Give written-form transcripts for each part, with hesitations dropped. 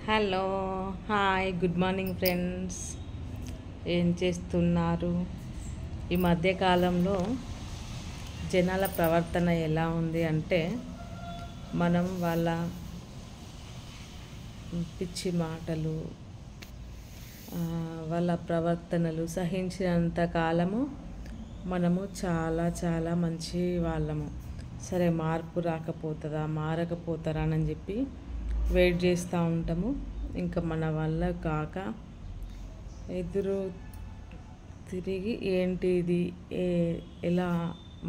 Hello, hi, good morning friends. ఏం చేస్తున్నారు? ఈ మధ్యకాలంలో జనాల ప్రవర్తన ఎలా ఉంది అంటే, మనం వాళ్ళ పిచ్చి మాటలు, వాళ్ళ ప్రవర్తనలు సహించినంత కాలము మనము చాలా చాలా మంచి వాళ్ళము. సరే, మార్పు మారకపోతారా అని చెప్పి వెయిట్ చేస్తూ ఉంటాము. ఇంకా మన వల్ల కాక ఎదురు తిరిగి ఏంటి ఇది, ఎలా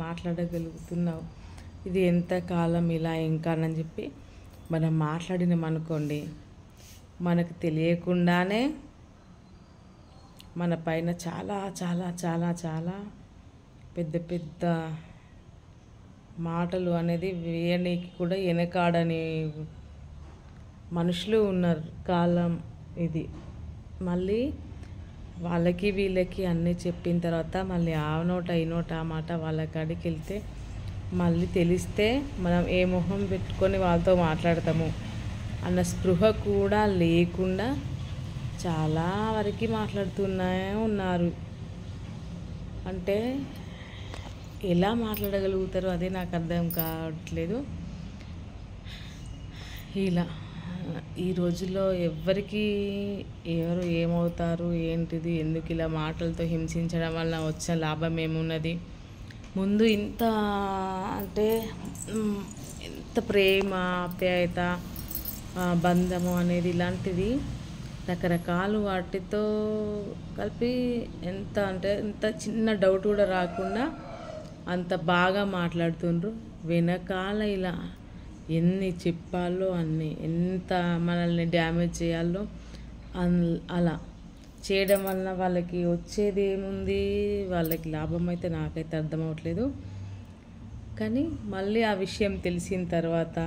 మాట్లాడగలుగుతున్నావు, ఇది ఎంతకాలం ఇలా ఇంకా అని చెప్పి మనం మాట్లాడినామనుకోండి, మనకు తెలియకుండానే మన పైన చాలా చాలా చాలా చాలా పెద్ద పెద్ద మాటలు అనేది వేయనీకి కూడా వెనకాడని మనుషులు ఉన్నారు కాలం ఇది. మళ్ళీ వాళ్ళకి వీళ్ళకి అన్నీ చెప్పిన తర్వాత మళ్ళీ ఆ నోట ఈ నోట ఆ మాట వాళ్ళ కాడికి వెళ్తే మళ్ళీ తెలిస్తే మనం ఏ మొహం పెట్టుకొని వాళ్ళతో మాట్లాడతాము అన్న స్పృహ కూడా లేకుండా చాలా వరకు మాట్లాడుతూనే ఉన్నారు. అంటే ఎలా మాట్లాడగలుగుతారు, అదే నాకు అర్థం కావట్లేదు. ఇలా ఈ రోజుల్లో ఎవరు ఏమవుతారు, ఏంటిది, ఎందుకు ఇలా మాటలతో హింసించడం వల్ల వచ్చిన లాభం ఏమున్నది? ముందు ఇంత అంటే ఎంత ప్రేమ, ఆప్యాయత, బంధము అనేది ఇలాంటిది రకరకాలు వాటితో కలిపి ఎంత చిన్న డౌట్ కూడా రాకుండా అంత బాగా మాట్లాడుతుండ్రు. వెనకాల ఇలా ఎన్ని చెప్పాలో అన్ని, ఎంత మనల్ని డ్యామేజ్ చేయాలో అలా చేయడం వలన వాళ్ళకి వచ్చేది ఏముంది, వాళ్ళకి లాభం అయితే నాకైతే అర్థమవట్లేదు. కానీ మళ్ళీ ఆ విషయం తెలిసిన తర్వాత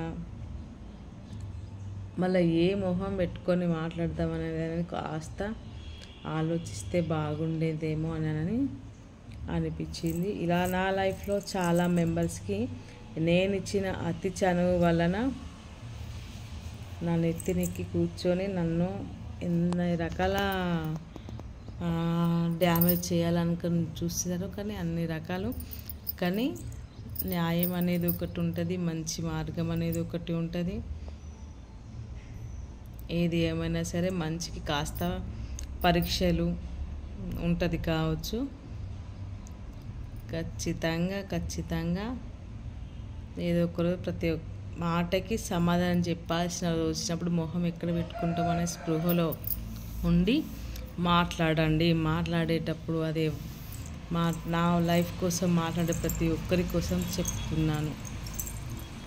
మళ్ళీ ఏ మొహం పెట్టుకొని మాట్లాడదామనేది కాస్త ఆలోచిస్తే బాగుండేదేమో అని అనిపించింది. ఇలా నా లైఫ్లో చాలా మెంబర్స్కి నేను ఇచ్చిన అతి చనువు వలన నా నెత్తినెక్కి కూర్చొని నన్ను ఎన్ని రకాల డ్యామేజ్ చేయాలనుకుని చూస్తున్నారు. కానీ అన్ని రకాలు, కానీ న్యాయం అనేది ఒకటి ఉంటుంది, మంచి మార్గం అనేది ఒకటి ఉంటుంది. ఏది ఏమైనా సరే మంచికి కాస్త పరీక్షలు ఉంటుంది కావచ్చు. ఖచ్చితంగా ఏదో ఒకరోజు ప్రతి ఒక్క మాటకి సమాధానం చెప్పాల్సిన వచ్చినప్పుడు మొహం ఎక్కడ పెట్టుకుంటాం అనే స్పృహలో ఉండి మాట్లాడండి. మాట్లాడేటప్పుడు అదే నా లైఫ్ కోసం మాట్లాడే ప్రతి ఒక్కరి కోసం చెప్తున్నాను.